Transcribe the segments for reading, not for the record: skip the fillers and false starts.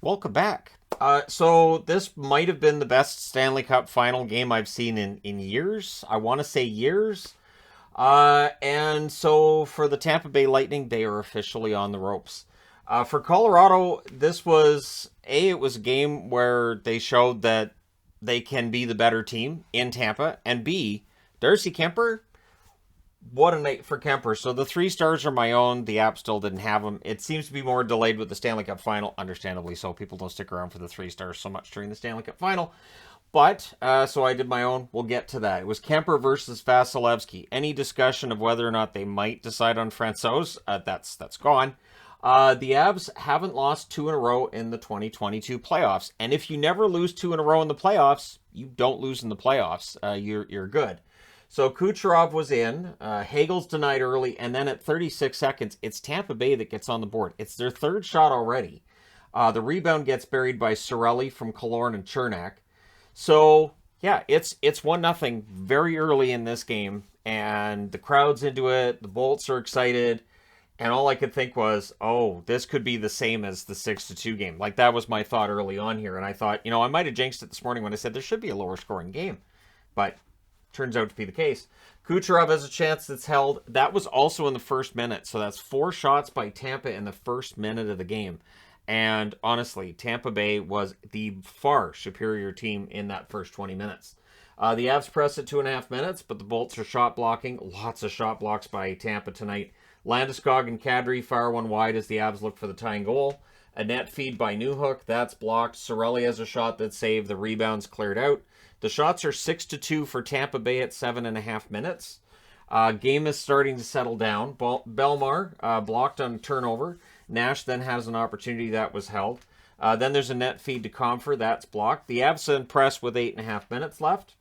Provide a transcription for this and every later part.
Welcome back. So this might have been the best Stanley Cup final game I've seen in years. I want to say years. And so for the Tampa Bay Lightning, they are officially on the ropes. For Colorado, it was a game where they showed that they can be the better team in Tampa, and B, Darcy Kemper, what a night for Kemper. So the 3 stars are my own. The app still didn't have them. It seems to be more delayed with the Stanley Cup final, understandably so. People don't stick around for the 3 stars so much during the Stanley Cup final. But, so I did my own. We'll get to that. It was Kemper versus Vasilevsky. Any discussion of whether or not they might decide on Francouz, that's gone. The Avs haven't lost 2 in a row in the 2022 playoffs. And if you never lose 2 in a row in the playoffs, you don't lose in the playoffs. You're good. So Kucherov was in. Hagel's denied early. And then at 36 seconds, it's Tampa Bay that gets on the board. It's their third shot already. The rebound gets buried by Cirelli from Killorn and Chernak. So, yeah, it's 1-0 very early in this game. And the crowd's into it. The Bolts are excited. And all I could think was, oh, this could be the same as the 6-2 game. Like, that was my thought early on here. And I thought, I might have jinxed it this morning when I said there should be a lower scoring game. But turns out to be the case. Kucherov has a chance that's held. That was also in the first minute. So that's 4 shots by Tampa in the first minute of the game. And honestly, Tampa Bay was the far superior team in that first 20 minutes. The Avs press at 2.5 minutes, but the Bolts are shot blocking. Lots of shot blocks by Tampa tonight. Landeskog and Kadri fire one wide as the Avs look for the tying goal. A net feed by Newhook. That's blocked. Cirelli has a shot that's saved. The rebound's cleared out. The shots are 6-2 for Tampa Bay at 7.5 minutes. Game is starting to settle down. Belmar blocked on turnover. Nash then has an opportunity that was held. Then there's a net feed to Comfer. That's blocked. The Avs then press with 8.5 minutes left.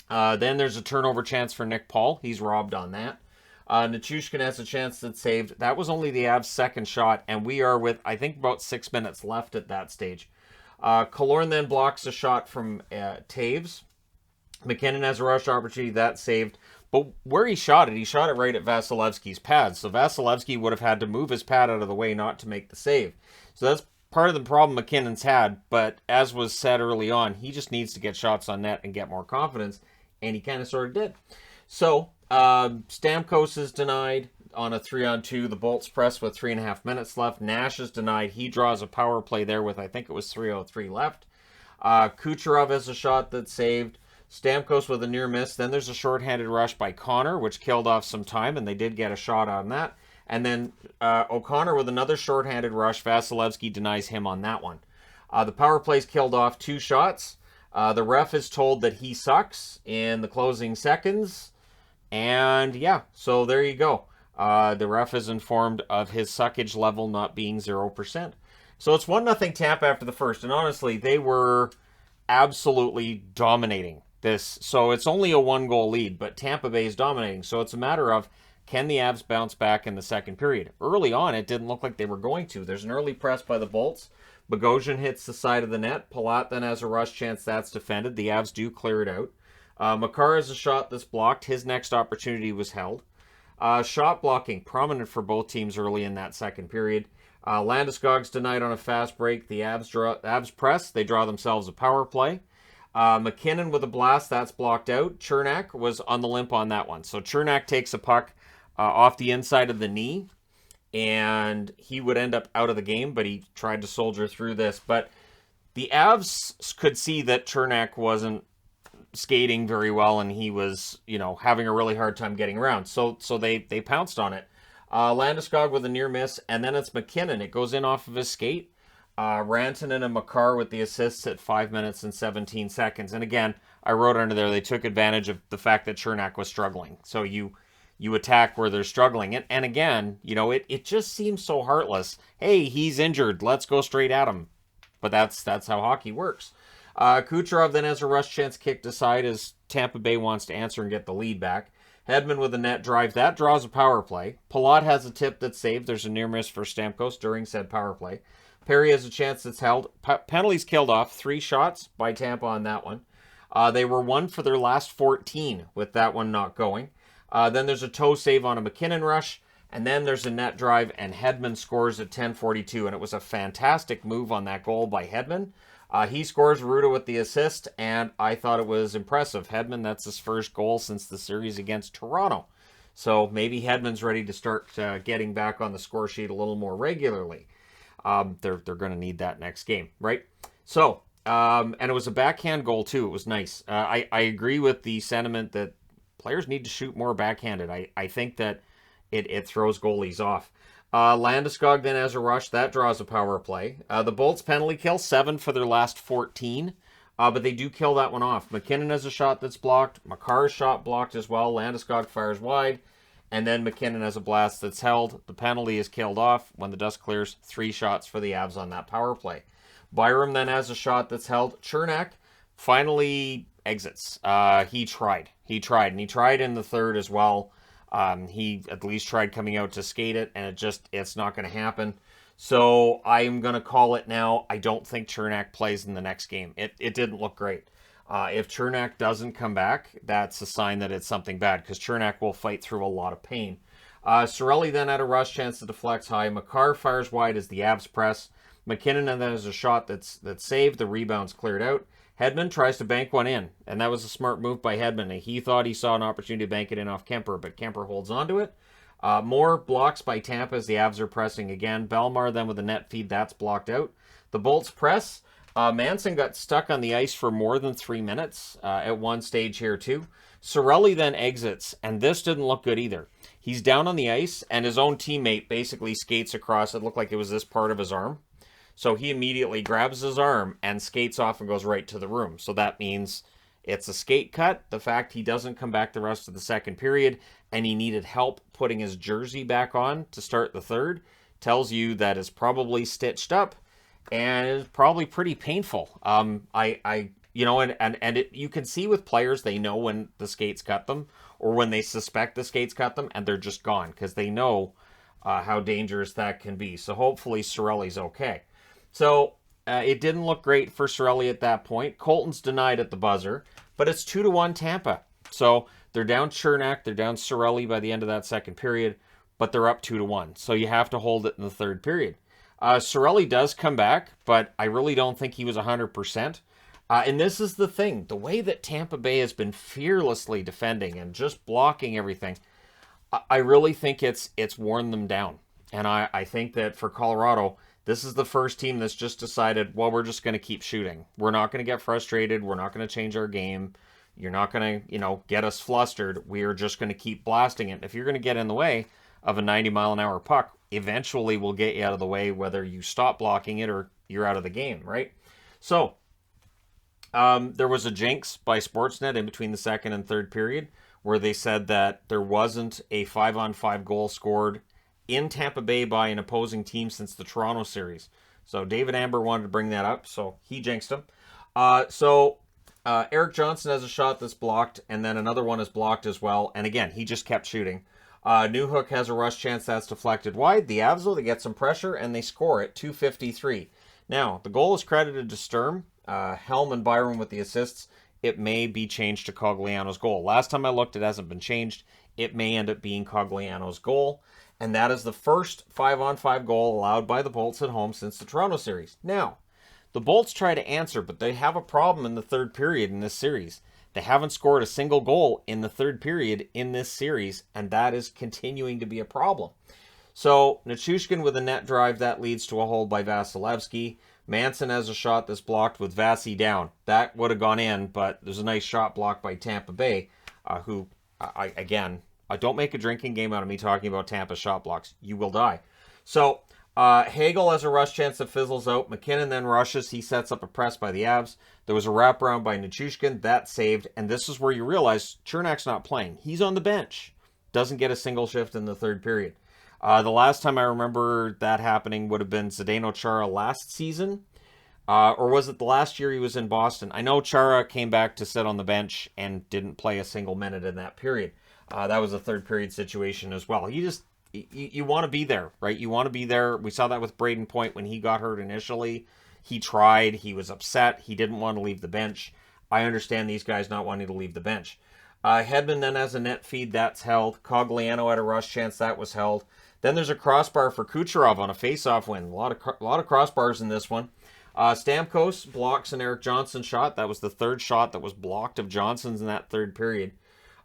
Then there's a turnover chance for Nick Paul. He's robbed on that. Nichushkin has a chance that's saved. That was only the Avs' second shot, and we are with, I think, about 6 minutes left at that stage. Killorn then blocks a shot from Taves. McKinnon has a rush opportunity. That's saved. But where he shot it right at Vasilevsky's pad. So Vasilevsky would have had to move his pad out of the way not to make the save. So that's part of the problem McKinnon's had. But as was said early on, he just needs to get shots on net and get more confidence. And he kind of sort of did. So Stamkos is denied on a 3-on-2. The Bolts press with 3.5 minutes left. Nash is denied. He draws a power play there with, I think it was 3:03 left. Kucherov has a shot that's saved. Stamkos with a near miss. Then there's a shorthanded rush by Connor, which killed off some time, and they did get a shot on that. And then O'Connor with another shorthanded rush. Vasilevsky denies him on that one. The power play's killed off 2 shots. The ref is told that he sucks in the closing seconds. And yeah, so there you go. The ref is informed of his suckage level not being 0%. So it's 1-0 Tampa after the first. And honestly, they were absolutely dominating this. So it's only a 1-goal lead, but Tampa Bay is dominating. So it's a matter of, can the Avs bounce back in the second period? Early on, it didn't look like they were going to. There's an early press by the Bolts. Bogosian hits the side of the net. Palat then has a rush chance that's defended. The Avs do clear it out. Makar has a shot that's blocked. His next opportunity was held. Shot blocking, prominent for both teams early in that second period. Landeskog's denied on a fast break. The Avs press. They draw themselves a power play. McKinnon with a blast. That's blocked out. Chernak was on the limp on that one. So Chernak takes a puck off the inside of the knee, and he would end up out of the game, but he tried to soldier through this. But the Avs could see that Chernak wasn't skating very well, and he was, having a really hard time getting around. So they pounced on it. Landeskog with a near miss, and then it's McKinnon. It goes in off of his skate. Rantanen and Makar with the assists at 5 minutes and 17 seconds. And again, I wrote under there, they took advantage of the fact that Chernak was struggling. So you attack where they're struggling. And again, it just seems so heartless. Hey, he's injured. Let's go straight at him. But that's how hockey works. Kucherov then has a rush chance kicked aside as Tampa Bay wants to answer and get the lead back. Hedman with a net drive. That draws a power play. Palat has a tip that's saved. There's a near miss for Stamkos during said power play. Perry has a chance that's held. Penalties killed off. 3 shots by Tampa on that one. They were 1 for their last 14 with that one not going. Then there's a toe save on a McKinnon rush. And then there's a net drive, and Hedman scores at 10:42, and it was a fantastic move on that goal by Hedman. He scores, Ruda with the assist, and I thought it was impressive. Hedman, that's his first goal since the series against Toronto. So maybe Hedman's ready to start getting back on the score sheet a little more regularly. They're going to need that next game, right? So, and it was a backhand goal too. It was nice. I agree with the sentiment that players need to shoot more backhanded. I think that it throws goalies off. Landeskog then has a rush. That draws a power play. The Bolts penalty kill, 7 for their last 14. But they do kill that one off. McKinnon has a shot that's blocked. Makar's shot blocked as well. Landeskog fires wide. And then McKinnon has a blast that's held. The penalty is killed off. When the dust clears, 3 shots for the Avs on that power play. Byram then has a shot that's held. Chernak finally exits. He tried. And he tried in the third as well. He at least tried coming out to skate it, and it's not going to happen. So I'm going to call it now. I don't think Chernak plays in the next game. It didn't look great. If Chernak doesn't come back, that's a sign that it's something bad, because Chernak will fight through a lot of pain. Cirelli then had a rush chance to deflect high. Makar fires wide as the Avs press. McKinnon then has a shot that's saved. The rebound's cleared out. Hedman tries to bank one in, and that was a smart move by Hedman. He thought he saw an opportunity to bank it in off Kemper, but Kemper holds on to it. More blocks by Tampa as the Avs are pressing again. Belmar then with a net feed, that's blocked out. The Bolts press. Manson got stuck on the ice for more than 3 minutes at one stage here too. Cirelli then exits, and this didn't look good either. He's down on the ice, and his own teammate basically skates across. It looked like it was this part of his arm. So he immediately grabs his arm and skates off and goes right to the room. So that means it's a skate cut. The fact he doesn't come back the rest of the second period and he needed help putting his jersey back on to start the third tells you that it's probably stitched up and it's probably pretty painful. You can see with players, they know when the skates cut them or when they suspect the skates cut them and they're just gone because they know how dangerous that can be. So hopefully Cirelli's okay. So it didn't look great for Cirelli at that point. Colton's denied at the buzzer, but it's 2-1 Tampa. So they're down Chernak, they're down Cirelli by the end of that second period, but they're up 2-1. So you have to hold it in the third period. Cirelli does come back, but I really don't think he was 100%. And this is the thing. The way that Tampa Bay has been fearlessly defending and just blocking everything, I really think it's worn them down. And I think that for Colorado, this is the first team that's just decided, well, we're just going to keep shooting. We're not going to get frustrated. We're not going to change our game. You're not going to, get us flustered. We are just going to keep blasting it. If you're going to get in the way of a 90-mile-an-hour puck, eventually we'll get you out of the way, whether you stop blocking it or you're out of the game, right? So there was a jinx by Sportsnet in between the second and third period where they said that there wasn't a 5-on-5 goal scored in Tampa Bay by an opposing team since the Toronto series. So David Amber wanted to bring that up, so he jinxed him. Eric Johnson has a shot that's blocked, and then another one is blocked as well. And again, he just kept shooting. Newhook has a rush chance that's deflected wide. The Avs, though, they get some pressure, and they score at 2:53. Now, the goal is credited to Sturm. Helm and Byron with the assists. It may be changed to Cogliano's goal. Last time I looked, it hasn't been changed. It may end up being Cogliano's goal. And that is the first 5-on-5 goal allowed by the Bolts at home since the Toronto series. Now, the Bolts try to answer, but they have a problem in the third period in this series. They haven't scored a single goal in the third period in this series, and that is continuing to be a problem. So, Nichushkin with a net drive, that leads to a hold by Vasilevsky. Manson has a shot that's blocked with Vasi down. That would have gone in, but there's a nice shot blocked by Tampa Bay, who, don't make a drinking game out of me talking about Tampa shot blocks. You will die. So, Hagel has a rush chance that fizzles out. McKinnon then rushes. He sets up a press by the Avs. There was a wraparound by Nichushkin. That saved. And this is where you realize Chernak's not playing. He's on the bench. Doesn't get a single shift in the third period. The last time I remember that happening would have been Zdeno Chara last season. Or was it the last year he was in Boston? I know Chara came back to sit on the bench and didn't play a single minute in that period. That was a third period situation as well. You want to be there, right? You want to be there. We saw that with Braden Point when he got hurt initially. He tried. He was upset. He didn't want to leave the bench. I understand these guys not wanting to leave the bench. Hedman then has a net feed. That's held. Cogliano had a rush chance. That was held. Then there's a crossbar for Kucherov on a face-off win. A lot of crossbars in this one. Stamkos blocks an Eric Johnson shot. That was the third shot that was blocked of Johnson's in that third period.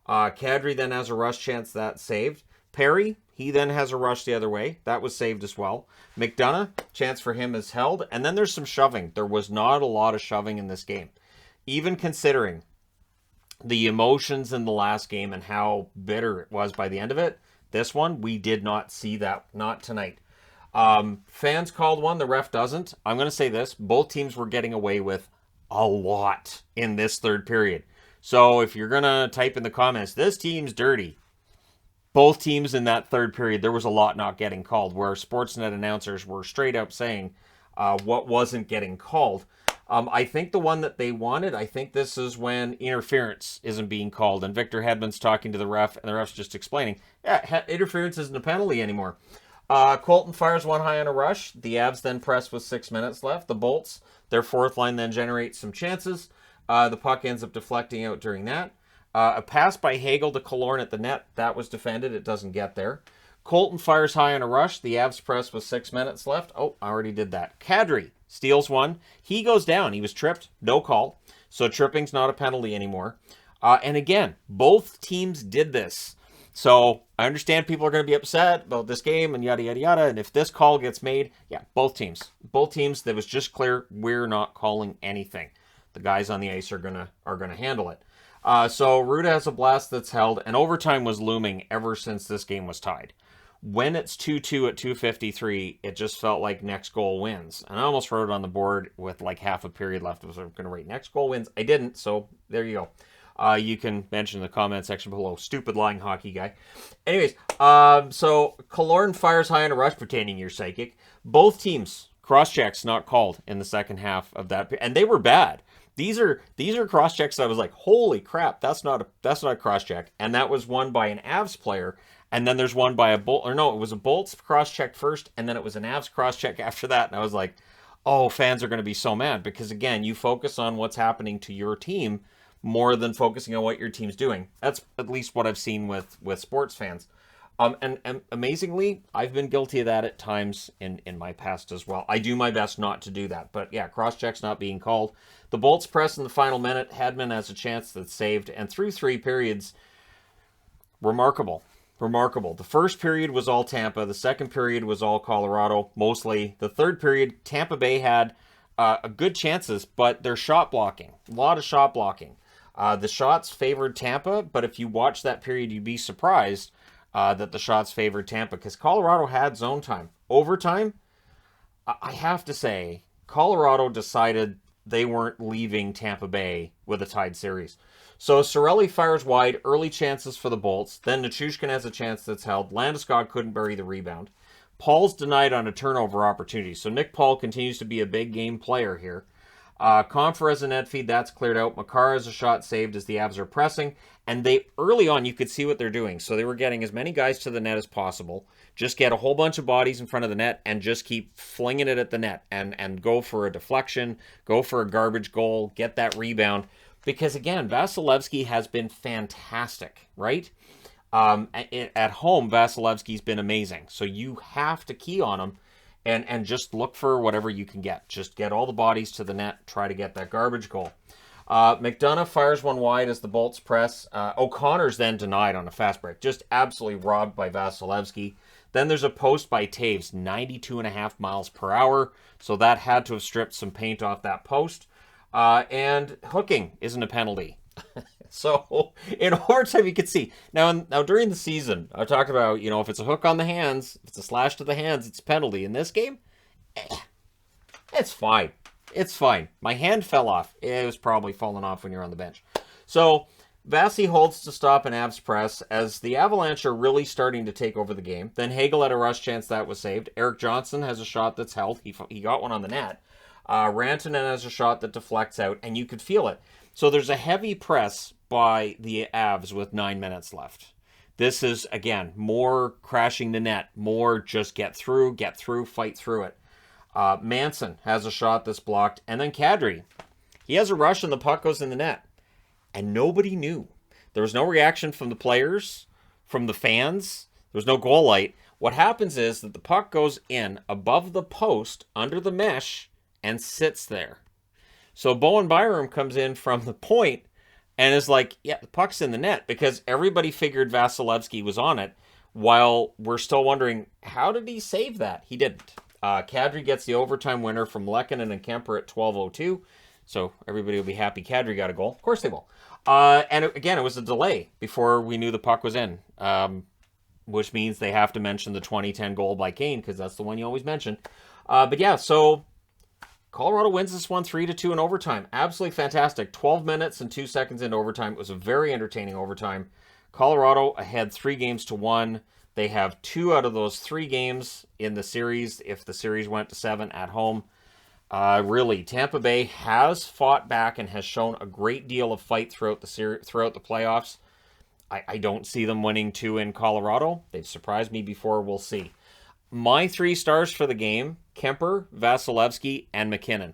Kadri then has a rush chance, that's saved. Perry, he then has a rush the other way. That was saved as well. McDonough, chance for him is held. And then there's some shoving. There was not a lot of shoving in this game. Even considering the emotions in the last game and how bitter it was by the end of it, this one, we did not see that. Not tonight. Fans called one, the ref doesn't. I'm going to say this. Both teams were getting away with a lot in this third period. So if you're going to type in the comments, this team's dirty. Both teams in that third period, there was a lot not getting called, where Sportsnet announcers were straight up saying what wasn't getting called. I think the one that they wanted, I think this is when interference isn't being called, and Victor Hedman's talking to the ref, and the ref's just explaining, yeah, interference isn't a penalty anymore. Colton fires one high on a rush. The Avs then press with 6 minutes left. The Bolts, their fourth line, then generates some chances. The puck ends up deflecting out during that. A pass by Hagel to Killorn at the net. That was defended. It doesn't get there. Colton fires high on a rush. The Avs press with 6 minutes left. Oh, I already did that. Kadri steals one. He goes down. He was tripped. No call. So tripping's not a penalty anymore. And again, both teams did this. So I understand people are going to be upset about this game and yada, yada, yada. And if this call gets made, yeah, both teams, that was just clear, we're not calling anything. The guys on the ice are gonna handle it. So Ruda has a blast that's held, and overtime was looming ever since this game was tied. When it's 2-2 at 2:53, it just felt like next goal wins. And I almost wrote it on the board with like half a period left. I was going to write next goal wins. I didn't, so there you go. You can mention in the comment section below. Stupid lying hockey guy. Anyways, so Killorn fires high on a rush, pretending you're psychic. Both teams, cross-checks not called in the second half of that, and they were bad. These are cross-checks that I was like, holy crap, that's not a cross-check. And that was won by an Avs player, and then there's one by a Bolt, or no, it was a Bolts cross-check first, and then it was an Avs cross-check after that. And I was like, oh, fans are going to be so mad, because again, you focus on what's happening to your team more than focusing on what your team's doing. That's at least what I've seen with sports fans. And amazingly, I've been guilty of that at times in my past as well. I do my best not to do that. But yeah, cross-checks not being called. The Bolts press in the final minute. Hedman has a chance that's saved. And through 3 periods, remarkable. The first period was all Tampa. The second period was all Colorado, mostly. The third period, Tampa Bay had good chances, but their shot blocking. A lot of shot blocking. The shots favored Tampa, but if you watch that period, you'd be surprised that the shots favored Tampa, because Colorado had zone time. Overtime, I have to say, Colorado decided they weren't leaving Tampa Bay with a tied series. So Cirelli fires wide, early chances for the Bolts. Then Nichushkin has a chance that's held. Landeskog couldn't bury the rebound. Paul's denied on a turnover opportunity. So Nick Paul continues to be a big game player here. Confer has a net feed, that's cleared out. Makar has a shot saved as the Avs are pressing. And they, early on, you could see what they're doing. So they were getting as many guys to the net as possible. Just get a whole bunch of bodies in front of the net and just keep flinging it at the net. And go for a deflection, go for a garbage goal, get that rebound. Because again, Vasilevsky has been fantastic, right? At home, Vasilevsky's been amazing. So you have to key on him. And just look for whatever you can get. Just get all the bodies to the net. Try to get that garbage goal. McDonough fires one wide as the Bolts press. O'Connor's then denied on a fast break. Just absolutely robbed by Vasilevsky. Then there's a post by Taves, 92.5 miles per hour. So that had to have stripped some paint off that post. And hooking isn't a penalty. So in overtime, you could see. Now during the season, I talked about, if it's a hook on the hands, if it's a slash to the hands, it's a penalty. In this game, it's fine. It's fine. My hand fell off. It was probably falling off when you're on the bench. So Vasi holds to stop an Avs press as the Avalanche are really starting to take over the game. Then Hagel had a rush chance that was saved. Eric Johnson has a shot that's held. He got one on the net. Rantanen has a shot that deflects out, and you could feel it. So there's a heavy press by the Avs with 9 minutes left. This is, again, more crashing the net, more just get through, fight through it. Manson has a shot that's blocked, and then Kadri. He has a rush and the puck goes in the net. And nobody knew. There was no reaction from the players, from the fans. There was no goal light. What happens is that the puck goes in above the post under the mesh and sits there. So Bowen Byram comes in from the point and is like, yeah, the puck's in the net, because everybody figured Vasilevsky was on it, while we're still wondering, how did he save that? He didn't. Kadri gets the overtime winner from Lehkonen and Kemper at 12:02. So everybody will be happy Kadri got a goal. Of course they will. And again, it was a delay before we knew the puck was in, which means they have to mention the 2010 goal by Kane, because that's the one you always mention. But yeah, so Colorado wins this one 3-2 in overtime. Absolutely fantastic. 12 minutes and 2 seconds into overtime. It was a very entertaining overtime. Colorado ahead 3-1. They have 2 out of those 3 games in the series, if the series went to 7 at home. Really, Tampa Bay has fought back and has shown a great deal of fight throughout the playoffs. I don't see them winning 2 in Colorado. They've surprised me before. We'll see. My 3 stars for the game: Kemper, Vasilevsky, and McKinnon.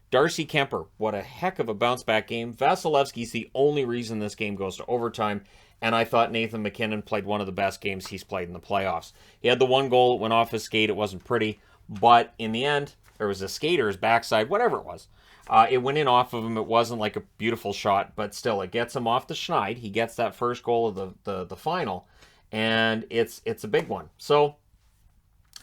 Darcy Kemper, what a heck of a bounce-back game. Vasilevsky's the only reason this game goes to overtime, and I thought Nathan McKinnon played one of the best games he's played in the playoffs. He had the one goal that went off his skate. It wasn't pretty, but in the end, there was a skater, his backside, whatever it was. It went in off of him. It wasn't like a beautiful shot, but still, it gets him off the schneid. He gets that first goal of the final, and it's a big one. So,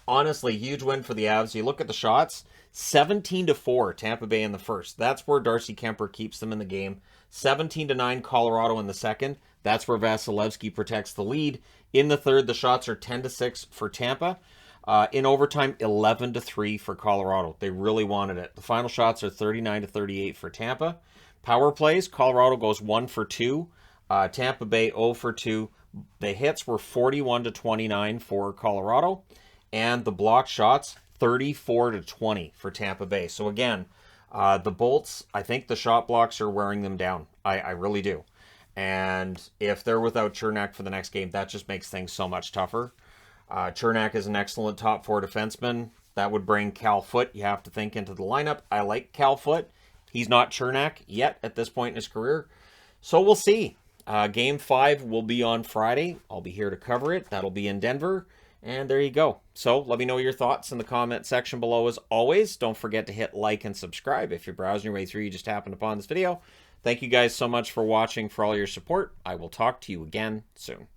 honestly, huge win for the Avs. You look at the shots, 17-4 Tampa Bay in the first. That's where Darcy Kemper keeps them in the game. 17-9 Colorado in the second. That's where Vasilevsky protects the lead. In the third, the shots are 10-6 for Tampa. In overtime, 11-3 for Colorado. They really wanted it. The final shots are 39-38 for Tampa. Power plays, Colorado goes 1 for 2. Tampa Bay 0 for 2. The hits were 41-29 for Colorado. And the block shots, 34-20 for Tampa Bay. So again, the Bolts, I think the shot blocks are wearing them down. I really do. And if they're without Chernak for the next game, that just makes things so much tougher. Chernak is an excellent top 4 defenseman. That would bring Cal Foote, you have to think, into the lineup. I like Cal Foote. He's not Chernak yet at this point in his career. So we'll see. Game 5 will be on Friday. I'll be here to cover it. That'll be in Denver. And there you go. So let me know your thoughts in the comment section below as always. Don't forget to hit like and subscribe. If you're browsing your way through, you just happened upon this video. Thank you guys so much for watching, for all your support. I will talk to you again soon.